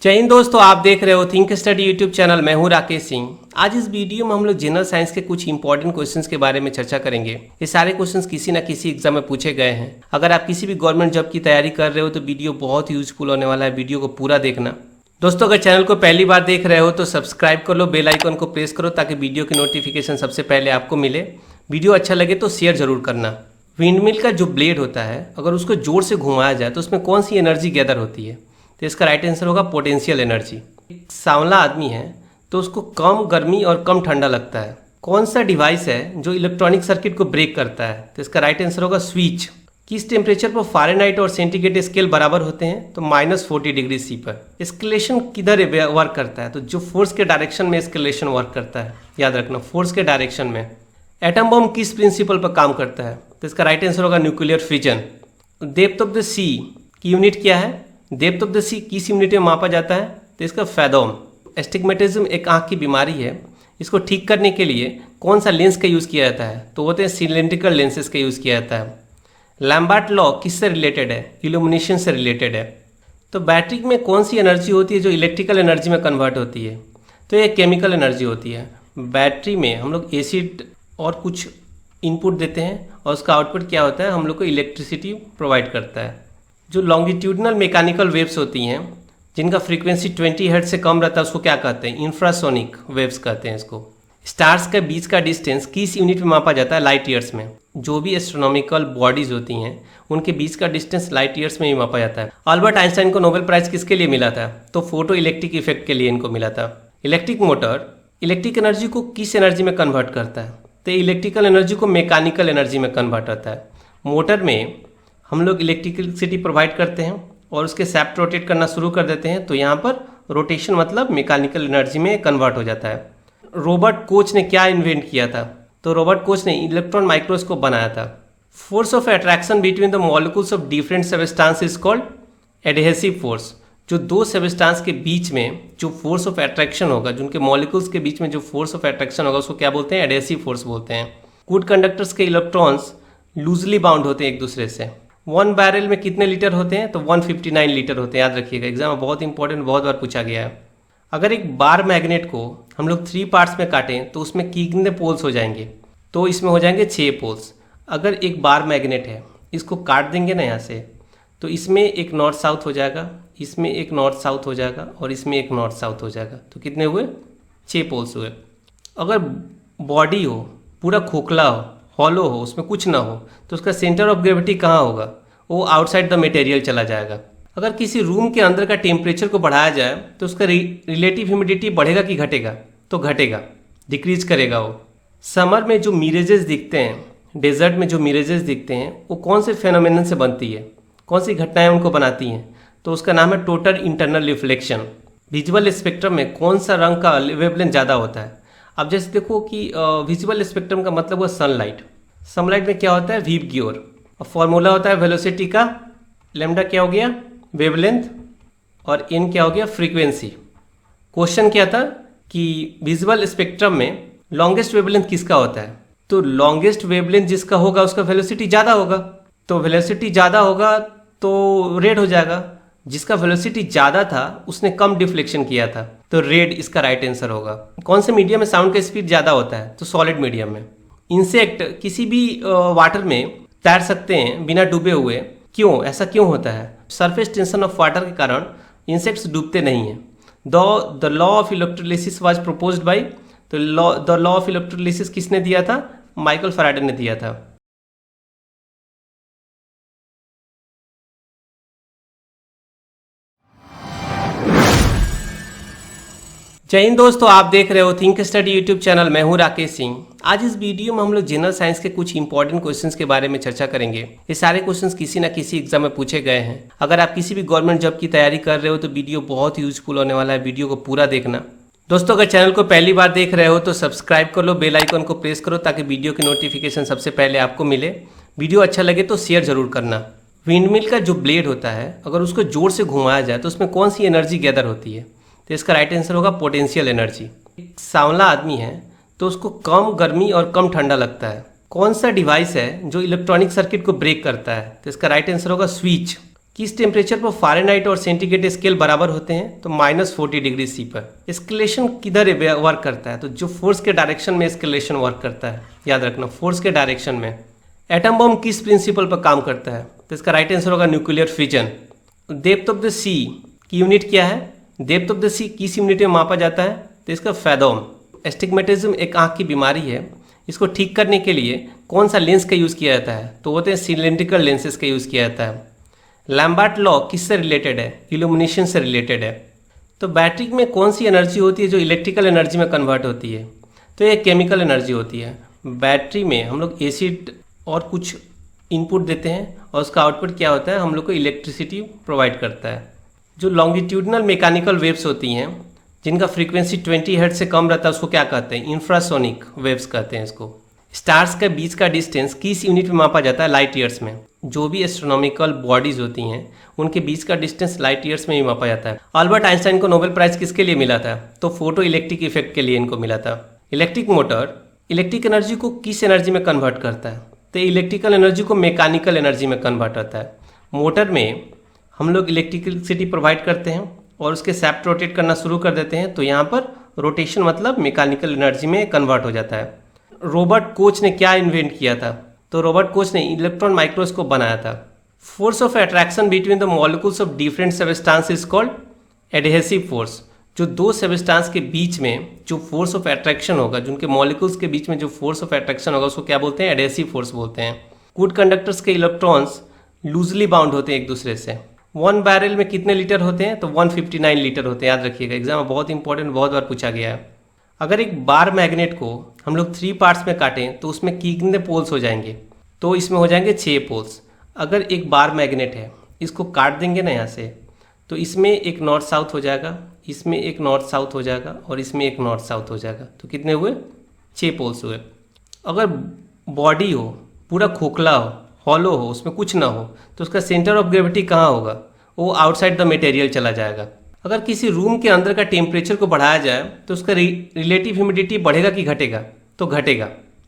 जय हिंद दोस्तों, आप देख रहे हो थिंक स्टडी यूट्यूब चैनल। मैं हूं राकेश सिंह। आज इस वीडियो में हम लोग जनरल साइंस के कुछ इंपॉर्टेंट क्वेश्चंस के बारे में चर्चा करेंगे। ये सारे क्वेश्चंस किसी ना किसी एग्जाम में पूछे गए हैं। अगर आप किसी भी गवर्नमेंट जॉब की तैयारी कर रहे हो तो वीडियो बहुत यूजफुल होने वाला है, वीडियो को पूरा देखना। दोस्तों, अगर चैनल को पहली बार देख रहे हो तो सब्सक्राइब कर लो, बेल आइकन को प्रेस करो ताकि वीडियो की नोटिफिकेशन सबसे पहले आपको मिले। वीडियो अच्छा लगे तो शेयर जरूर करना। विंडमिल का जो ब्लेड होता है, अगर उसको जोर से घुमाया जाए तो उसमें कौन सी एनर्जी गैदर होती है? तो इसका राइट आंसर होगा पोटेंशियल एनर्जी। एक सांवला आदमी है तो उसको कम गर्मी और कम ठंडा लगता है। कौन सा डिवाइस है जो इलेक्ट्रॉनिक सर्किट को ब्रेक करता है? तो इसका राइट आंसर होगा स्विच। किस टेम्परेचर पर फ़ारेनहाइट और सेंटीग्रेड स्केल बराबर होते हैं? तो -40 डिग्री सी पर। स्केलेशन किधर वर्क करता है? तो जो फोर्स के डायरेक्शन में स्केलेशन वर्क करता है, याद रखना, फोर्स के डायरेक्शन में। एटम बम किस प्रिंसिपल पर काम करता है? तो इसका राइट आंसर होगा nuclear fission. Depth of the sea की यूनिट क्या है? डेप्थ ऑफ द सी किस यूनिट में मापा जाता है? तो इसका फैथोम। एस्टिग्मेटिज्म एक आंख की बीमारी है। इसको ठीक करने के लिए कौन सा लेंस का यूज़ किया जाता है? तो वो तो सिलेंड्रिकल लेंसेज का यूज़ किया जाता है। लैम्बर्ट लॉ किससे रिलेटेड है? इल्यूमिनेशन से रिलेटेड है। तो बैटरी में कौन सी एनर्जी होती है जो इलेक्ट्रिकल एनर्जी में कन्वर्ट होती है? तो ये केमिकल एनर्जी होती है। बैटरी में हम लोग एसिड और कुछ इनपुट देते हैं और उसका आउटपुट क्या होता है? हम लोग को इलेक्ट्रिसिटी प्रोवाइड करता है। जो लॉन्गिट्यूडनल मैकेनिकल वेव्स होती हैं जिनका फ्रीक्वेंसी 20 हर्ट्ज से कम रहता है उसको क्या कहते हैं? इंफ्रासोनिक वेव्स कहते हैं इसको। स्टार्स के बीच का डिस्टेंस किस यूनिट में मापा जाता है? लाइट ईयर्स में। जो भी एस्ट्रोनॉमिकल बॉडीज होती हैं उनके बीच का डिस्टेंस लाइट ईयर्स में ही मापा जाता है। अल्बर्ट आइंस्टाइन को नोबेल प्राइज किसके लिए मिला था? तो फोटो इलेक्ट्रिक इफेक्ट के लिए इनको मिला था। इलेक्ट्रिक मोटर इलेक्ट्रिक एनर्जी को किस एनर्जी में कन्वर्ट करता है? तो इलेक्ट्रिकल एनर्जी को मैकेनिकल एनर्जी में कन्वर्ट होता है। मोटर में हम लोग इलेक्ट्रिसिटी प्रोवाइड करते हैं और उसके सैफ्ट रोटेट करना शुरू कर देते हैं, तो यहाँ पर रोटेशन मतलब मैकेनिकल एनर्जी में कन्वर्ट हो जाता है। रॉबर्ट कोच ने क्या इन्वेंट किया था? तो रॉबर्ट कोच ने इलेक्ट्रॉन माइक्रोस्कोप बनाया था। Force of attraction between the molecules of different substance is called adhesive force. जो दो सब्सटेंस के बीच में जो फोर्स ऑफ अट्रैक्शन होगा, जिनके मॉलिक्यूल्स के बीच में जो फोर्स ऑफ अट्रैक्शन होगा उसको क्या बोलते हैं? एडहेसिव फोर्स बोलते हैं। गुड कंडक्टर्स के इलेक्ट्रॉन्स लूजली बाउंड होते हैं एक दूसरे से। 1 बैरल में कितने लीटर होते हैं? तो 159 लीटर होते हैं। याद रखिएगा, एग्जाम में बहुत इंपॉर्टेंट, बहुत बार पूछा गया है। अगर एक बार मैग्नेट को हम लोग 3 पार्ट्स में काटें तो उसमें कितने पोल्स हो जाएंगे? तो इसमें हो जाएंगे 6 पोल्स। अगर एक बार मैग्नेट है, इसको काट देंगे ना यहाँ से, तो इसमें एक नॉर्थ साउथ हो जाएगा, इसमें एक नॉर्थ साउथ हो जाएगा और इसमें एक नॉर्थ साउथ हो जाएगा। तो कितने हुए? 6 पोल्स हुए। अगर बॉडी हो, पूरा खोखला हो, हॉलो हो, उसमें कुछ ना हो, तो उसका सेंटर ऑफ ग्रेविटी कहाँ होगा? वो आउटसाइड द मटेरियल चला जाएगा। अगर किसी रूम के अंदर का टेम्परेचर को बढ़ाया जाए तो उसका रिलेटिव ह्यूमिडिटी बढ़ेगा कि घटेगा? तो घटेगा, डिक्रीज करेगा वो। समर में जो मिरेजेस दिखते हैं, डेजर्ट में जो मिरेजेस दिखते हैं, वो कौन से फेनोमेनन से बनती है? कौन सी घटनाएं उनको बनाती हैं? तो उसका नाम है total internal reflection. Visual spectrum में कौन सा रंग का वेवलेंथ ज़्यादा होता है? अब जैसे देखो कि विजुअल स्पेक्ट्रम का मतलब हुआ सनलाइट। सनलाइट में क्या होता है? वी की ओर। और फॉर्मूला होता है वेलोसिटी का। लैम्डा क्या हो गया? वेवलेंथ। और एन क्या हो गया? फ्रीक्वेंसी। क्वेश्चन क्या था कि विजुअल स्पेक्ट्रम में लॉन्गेस्ट वेवलेंथ किसका होता है? तो लॉन्गेस्ट वेवलेंथ जिसका होगा उसका वेलोसिटी ज़्यादा होगा। तो वेलोसिटी ज़्यादा होगा तो रेड हो जाएगा। जिसका वेलोसिटी ज़्यादा था उसने कम डिफ्लेक्शन किया था, तो रेड इसका राइट आंसर होगा। कौन से मीडियम में साउंड का स्पीड ज़्यादा होता है? तो सॉलिड मीडियम में। इंसेक्ट किसी भी वाटर में तैर सकते हैं बिना डूबे हुए, क्यों? ऐसा क्यों होता है? सरफेस टेंशन ऑफ वाटर के कारण इंसेक्ट्स डूबते नहीं हैं। The law of electrolysis was proposed by, तो द लॉ ऑफ इलेक्ट्रोलिसिस किसने दिया था? माइकल फैराडे ने दिया था। जय हिंद दोस्तों, आप देख रहे हो थिंक स्टडी यूट्यूब चैनल। मैं हूं राकेश सिंह। आज इस वीडियो में हम लोग जनरल साइंस के कुछ इंपॉर्टेंट क्वेश्चंस के बारे में चर्चा करेंगे। ये सारे क्वेश्चंस किसी ना किसी एग्जाम में पूछे गए हैं। अगर आप किसी भी गवर्नमेंट जॉब की तैयारी कर रहे हो तो वीडियो बहुत यूजफुल होने वाला है, वीडियो को पूरा देखना। दोस्तों, अगर चैनल को पहली बार देख रहे हो तो सब्सक्राइब कर लो, बेल आइकन को प्रेस करो ताकि वीडियो की नोटिफिकेशन सबसे पहले आपको मिले। वीडियो अच्छा लगे तो शेयर जरूर करना। विंडमिल का जो ब्लेड होता है, अगर उसको जोर से घुमाया जाए तो उसमें कौन सी एनर्जी गैदर होती है? तो इसका राइट आंसर होगा पोटेंशियल एनर्जी। एक सांवला आदमी है तो उसको कम गर्मी और कम ठंडा लगता है। कौन सा डिवाइस है जो इलेक्ट्रॉनिक सर्किट को ब्रेक करता है? तो इसका राइट आंसर होगा स्विच। किस टेम्परेचर पर फ़ारेनहाइट और सेंटीग्रेड स्केल बराबर होते हैं? तो -40°C पर। एस्केलेशन किधर वर्क करता है? तो जो फोर्स के डायरेक्शन में एस्केलेशन वर्क करता है, याद रखना, फोर्स के डायरेक्शन में। एटम बम किस प्रिंसिपल पर काम करता है? तो इसका राइट आंसर होगा nuclear fission. Depth of the sea की यूनिट क्या है? डेप्थ ऑफ द सी किस यूनिट में मापा जाता है? तो इसका फैथोम। एस्टिग्मेटिज्म एक आँख की बीमारी है, इसको ठीक करने के लिए कौन सा लेंस का यूज़ किया जाता है? तो होते हैं सिलेंड्रिकल लेंसेज का यूज़ किया जाता है। लैम्बर्ट लॉ किससे रिलेटेड है? इल्यूमिनेशन से रिलेटेड है। तो बैटरी में कौन सी एनर्जी होती है जो इलेक्ट्रिकल एनर्जी में कन्वर्ट होती है? तो ये केमिकल एनर्जी होती है। बैटरी में हम लोग एसिड और कुछ इनपुट देते हैं और उसका आउटपुट क्या होता है? हम लोग को इलेक्ट्रिसिटी प्रोवाइड करता है। जो लॉन्गिट्यूडनल मैकेनिकल वेव्स होती हैं जिनका फ्रीक्वेंसी 20 हर्ट्ज से कम रहता है उसको क्या कहते हैं? इंफ्रासोनिक वेव्स कहते हैं इसको। स्टार्स के बीच का डिस्टेंस किस यूनिट में मापा जाता है? लाइट ईयर्स में। जो भी एस्ट्रोनॉमिकल बॉडीज होती हैं उनके बीच का डिस्टेंस लाइट ईयर्स में ही मापा जाता है। अल्बर्ट आइंस्टाइन को नोबेल प्राइज किसके लिए मिला था? तो फोटो इलेक्ट्रिक इफेक्ट के लिए इनको मिला था। इलेक्ट्रिक मोटर इलेक्ट्रिक एनर्जी को किस एनर्जी में कन्वर्ट करता है? तो इलेक्ट्रिकल एनर्जी को मैकेनिकल एनर्जी में कन्वर्ट होता है। मोटर में हम लोग इलेक्ट्रिसिटी प्रोवाइड करते हैं और उसके सैफ्ट रोटेट करना शुरू कर देते हैं, तो यहाँ पर रोटेशन मतलब मैकेनिकल एनर्जी में कन्वर्ट हो जाता है। रॉबर्ट कोच ने क्या इन्वेंट किया था? तो रॉबर्ट कोच ने इलेक्ट्रॉन माइक्रोस्कोप बनाया था। Force of attraction between the molecules of different substance is called adhesive force. जो दो सब्सटेंस के बीच में जो फोर्स ऑफ अट्रैक्शन होगा, जिनके मॉलिक्यूल्स के बीच में जो फोर्स ऑफ अट्रैक्शन होगा उसको क्या बोलते हैं? एडहेसिव फोर्स बोलते हैं। गुड कंडक्टर्स के इलेक्ट्रॉन्स लूजली बाउंड होते हैं एक दूसरे से। 1 बैरल में कितने लीटर होते हैं? तो 159 लीटर होते हैं। याद रखिएगा, एग्जाम में बहुत इंपॉर्टेंट, बहुत बार पूछा गया है। अगर एक बार मैग्नेट को हम लोग 3 पार्ट्स में काटें तो उसमें कितने पोल्स हो जाएंगे? तो इसमें हो जाएंगे 6 पोल्स। अगर एक बार मैग्नेट है, इसको काट देंगे ना यहाँ से, तो इसमें एक नॉर्थ साउथ हो जाएगा, इसमें एक नॉर्थ साउथ हो जाएगा और इसमें एक नॉर्थ साउथ हो जाएगा। तो कितने हुए? 6 पोल्स हुए। अगर बॉडी हो, पूरा खोखला हो, हॉलो हो, उसमें कुछ ना हो, तो उसका सेंटर ऑफ ग्रेविटी कहाँ होगा? वो आउटसाइड द मटेरियल चला जाएगा। अगर किसी रूम के अंदर का टेम्परेचर को बढ़ाया जाए तो उसका रिलेटिव ह्यूमिडिटी बढ़ेगा कि घटेगा? तो घटेगा,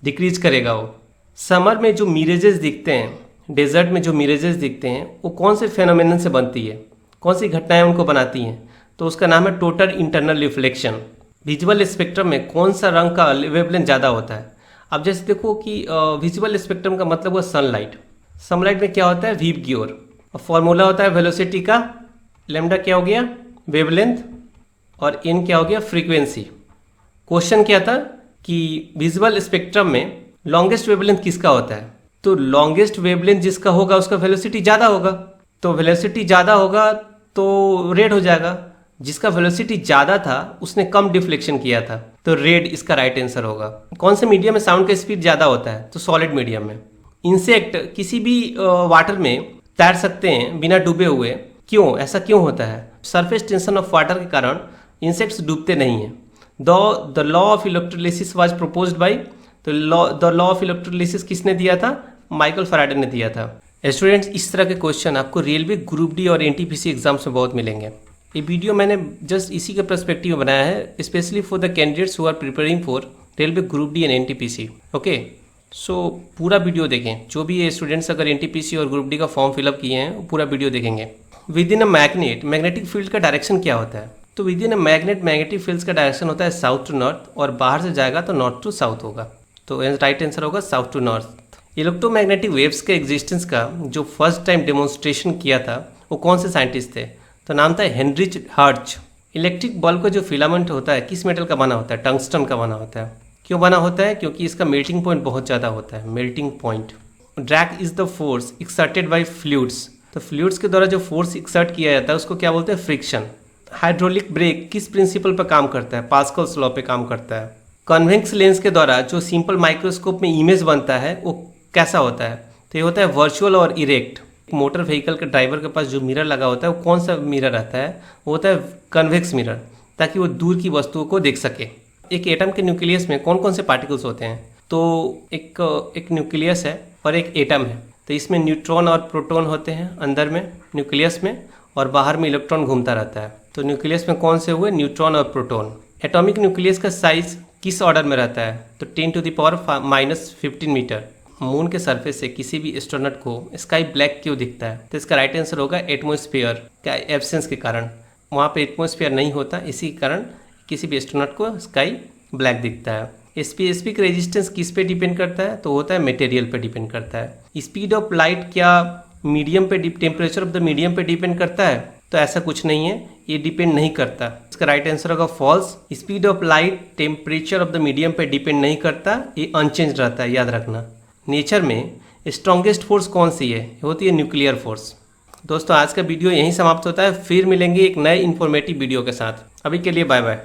डिक्रीज करेगा वो। समर में जो मिरेजेस दिखते हैं, डेजर्ट में जो मिरेजेस दिखते हैं, वो कौन से फेनोमेनन से बनती है? कौन सी घटनाएं उनको बनाती हैं? तो उसका नाम है total internal reflection. Visual spectrum में कौन सा रंग का वेवलेंथ ज़्यादा होता है? अब जैसे देखो कि विजुअल स्पेक्ट्रम का मतलब हुआ सनलाइट। सनलाइट में क्या होता है? वी की ओर। और फॉर्मूला होता है वेलोसिटी का, लैम्डा क्या हो गया? वेवलेंथ, और एन क्या हो गया? फ्रीक्वेंसी। क्वेश्चन क्या था कि विजुअल स्पेक्ट्रम में लॉन्गेस्ट वेवलेंथ किसका होता है? तो लॉन्गेस्ट वेवलेंथ जिसका होगा उसका वेलोसिटी ज़्यादा होगा। तो वेलोसिटी ज़्यादा होगा तो रेड हो जाएगा। जिसका वेलोसिटी ज़्यादा था उसने कम डिफ्लेक्शन किया था, तो रेड इसका राइट आंसर होगा। कौन से मीडियम में साउंड का स्पीड ज़्यादा होता है? तो सॉलिड मीडियम में। इंसेक्ट किसी भी वाटर में तैर सकते हैं बिना डूबे हुए, क्यों? ऐसा क्यों होता है? सरफेस टेंशन ऑफ वाटर के कारण इंसेक्ट्स डूबते नहीं हैं। The law of electrolysis was proposed by, तो द लॉ ऑफ इलेक्ट्रोलिसिस किसने दिया था? माइकल फैराडे ने दिया था। स्टूडेंट्स, इस तरह के क्वेश्चन आपको रेलवे ग्रुप डी और एनटीपीसी एग्जाम्स में बहुत मिलेंगे। ये वीडियो मैंने जस्ट इसी के पर्सपेक्टिव में बनाया है, specially for the candidates who are preparing for railway group D and NTPC. Okay, so पूरा वीडियो देखें। जो भी ये स्टूडेंट्स अगर एनटीपीसी और ग्रुप डी का फॉर्म फिलअप किए हैं वो पूरा वीडियो देखेंगे। With in a magnet, magnetic field का डायरेक्शन क्या होता है? तो with in a magnet, magnetic field का डायरेक्शन होता है साउथ टू नॉर्थ, और बाहर से जाएगा तो नॉर्थ टू साउथ होगा। तो राइट आंसर होगा south to north. Electromagnetic waves के एग्जिस्टेंस का जो फर्स्ट टाइम डेमोन्स्ट्रेशन किया था वो कौन से साइंटिस्ट थे? तो नाम था हेनरिच हर्ट्ज। इलेक्ट्रिक बल्ब का जो फिलामेंट होता है किस मेटल का बना होता है? टंगस्टन का बना होता है। क्यों बना होता है? क्योंकि इसका मेल्टिंग पॉइंट बहुत ज़्यादा होता है, melting point. Drag is the force exerted by fluids, तो फ्लूइड्स के द्वारा जो फोर्स एक्सर्ट किया जाता है उसको क्या बोलते हैं? फ्रिक्शन। हाइड्रोलिक ब्रेक किस प्रिंसिपल पर काम करता है? पास्कल्स लॉ पे काम करता है। कन्वेक्स लेंस के द्वारा जो सिंपल माइक्रोस्कोप में इमेज बनता है वो कैसा होता है? तो ये होता है वर्चुअल और इरेक्ट। मोटर व्हीकल के ड्राइवर के पास जो मिरर लगा होता है वो कौन सा मिरर रहता है? वो होता है कन्वेक्स मिरर, ताकि वो दूर की वस्तुओं को देख सके। एक एटम के न्यूक्लियस में कौन कौन से पार्टिकल्स होते हैं? तो एक न्यूक्लियस है और एक एटम है। तो इसमें न्यूट्रॉन और प्रोटॉन होते हैं अंदर में न्यूक्लियस में, और बाहर में इलेक्ट्रॉन घूमता रहता है। तो न्यूक्लियस में कौन से हुए? न्यूट्रॉन और प्रोटॉन। एटॉमिक न्यूक्लियस का साइज किस ऑर्डर में रहता है? तो 10⁻⁻⁻15 मीटर। मून के सरफेस से किसी भी एस्ट्रोनॉट को स्काई ब्लैक क्यों दिखता है? तो इसका राइट आंसर होगा एटमॉस्फेयर का एब्सेंस के कारण। वहाँ पे एटमॉस्फेयर नहीं होता, इसी के कारण किसी भी एस्ट्रोनॉट को स्काई ब्लैक दिखता है। स्पेसिफिक रेजिस्टेंस किस पे डिपेंड करता है? तो होता है मटेरियल पे डिपेंड करता है। स्पीड ऑफ लाइट क्या मीडियम पे, टेम्परेचर ऑफ द मीडियम पे डिपेंड करता है? तो ऐसा कुछ नहीं है, ये डिपेंड नहीं करता। इसका राइट आंसर होगा false. Speed of light temperature of the medium पे डिपेंड नहीं करता, ये अनचेंज रहता है, याद रखना। नेचर में स्ट्रॉन्गेस्ट फोर्स कौन सी है? होती है न्यूक्लियर फोर्स। दोस्तों आज का वीडियो यहीं समाप्त होता है, फिर मिलेंगे एक नए इन्फॉर्मेटिव वीडियो के साथ। अभी के लिए बाय बाय।